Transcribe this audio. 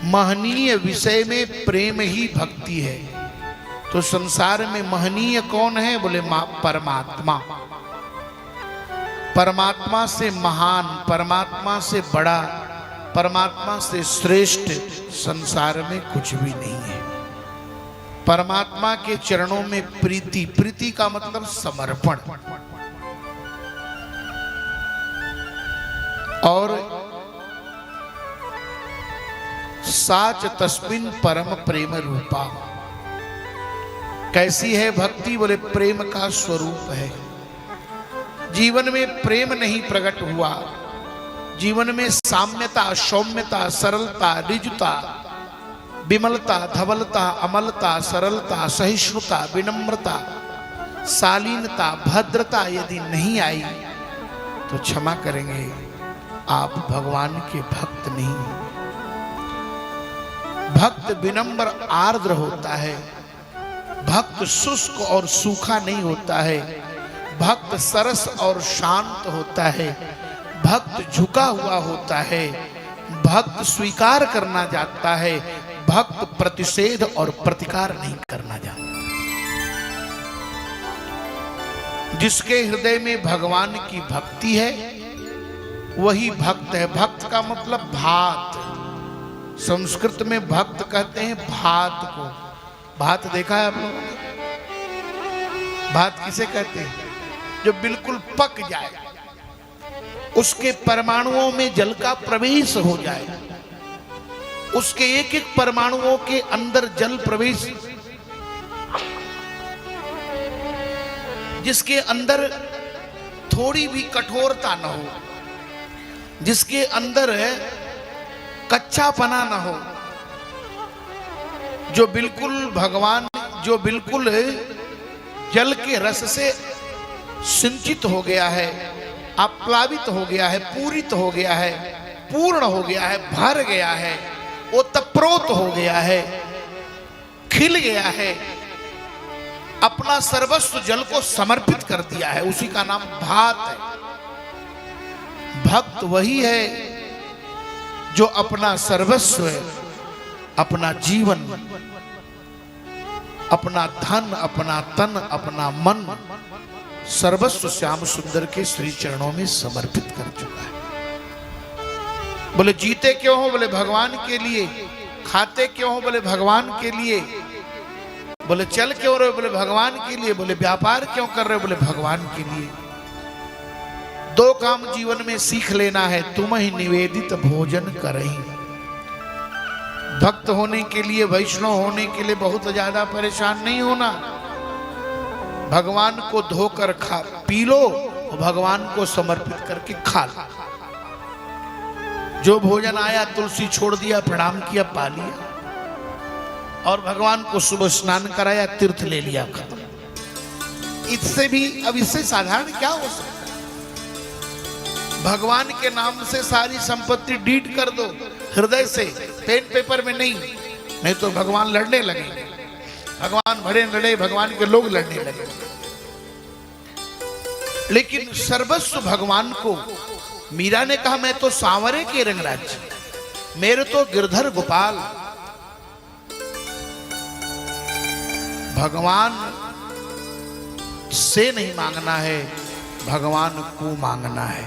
महनीय विषय में प्रेम ही भक्ति है। तो संसार में महनीय कौन है? बोले परमात्मा। परमात्मा से महान, परमात्मा से बड़ा, परमात्मा से श्रेष्ठ संसार में कुछ भी नहीं है। परमात्मा के चरणों में प्रीति, प्रीति का मतलब समर्पण, और साच तस्मिन परम प्रेम रूपा। कैसी है भक्ति? बोले प्रेम का स्वरूप है। जीवन में प्रेम नहीं प्रकट हुआ, जीवन में साम्यता, सौम्यता, सरलता, ऋजुता, विमलता, धवलता, अमलता, सरलता, सहिष्णुता, विनम्रता, शालीनता, भद्रता यदि नहीं आई तो क्षमा करेंगे, आप भगवान के भक्त नहीं। भक्त विनम्र आर्द्र होता है, भक्त शुष्क और सूखा नहीं होता है, भक्त सरस और शांत होता है, भक्त झुका हुआ होता है, भक्त स्वीकार करना जानता है, भक्त प्रतिषेध और प्रतिकार नहीं करना जानता। जिसके हृदय में भगवान की भक्ति है वही भक्त है। भक्त का मतलब भात, संस्कृत में भक्त कहते हैं भात को। भात देखा है आप लोगों ने? भात किसे कहते हैं? जो बिल्कुल पक जाए, उसके परमाणुओं में जल का प्रवेश हो जाए, उसके एक एक परमाणुओं के अंदर जल प्रवेश, जिसके अंदर थोड़ी भी कठोरता न हो, जिसके अंदर कच्चापना न हो, जो बिल्कुल भगवान, जो बिल्कुल जल के रस से सिंचित हो गया है, आप्लावित हो गया है, पूरित हो गया है, पूर्ण हो गया है, भर गया है, ओतप्रोत हो गया है, खिल गया है, अपना सर्वस्व जल को समर्पित कर दिया है, उसी का नाम भात है। भक्त वही है जो अपना सर्वस्व, अपना जीवन, अपना धन, अपना तन, अपना मन, सर्वस्व श्याम सुंदर के श्री चरणों में समर्पित कर चुका है। बोले जीते क्यों हो? बोले भगवान के लिए। खाते क्यों हो? बोले भगवान के लिए। बोले चल क्यों रहे हो? बोले भगवान के लिए। बोले व्यापार क्यों कर रहे हो? बोले भगवान के लिए। दो काम जीवन में सीख लेना है, तुम ही निवेदित भोजन करही। भक्त होने के लिए, वैष्णव होने के लिए बहुत ज्यादा परेशान नहीं होना। भगवान को धोकर खा पी लो, भगवान को समर्पित करके खा लो। जो भोजन आया तुलसी छोड़ दिया, प्रणाम किया, पा लिया, और भगवान को सुबह स्नान कराया, तीर्थ ले लिया, खत्म। इससे भी, अब इससे साधारण क्या हो सकता है? भगवान के नाम से सारी संपत्ति डीट कर दो हृदय से, पेन पेपर में नहीं, नहीं तो भगवान लड़ने लगे, भगवान भरे लड़े, भगवान के लोग लड़ने लगे। लेकिन सर्वस्व भगवान को, मीरा ने कहा मैं तो सांवरे के रंगराज, मेरे तो गिरधर गोपाल। भगवान से नहीं मांगना है, भगवान को मांगना है।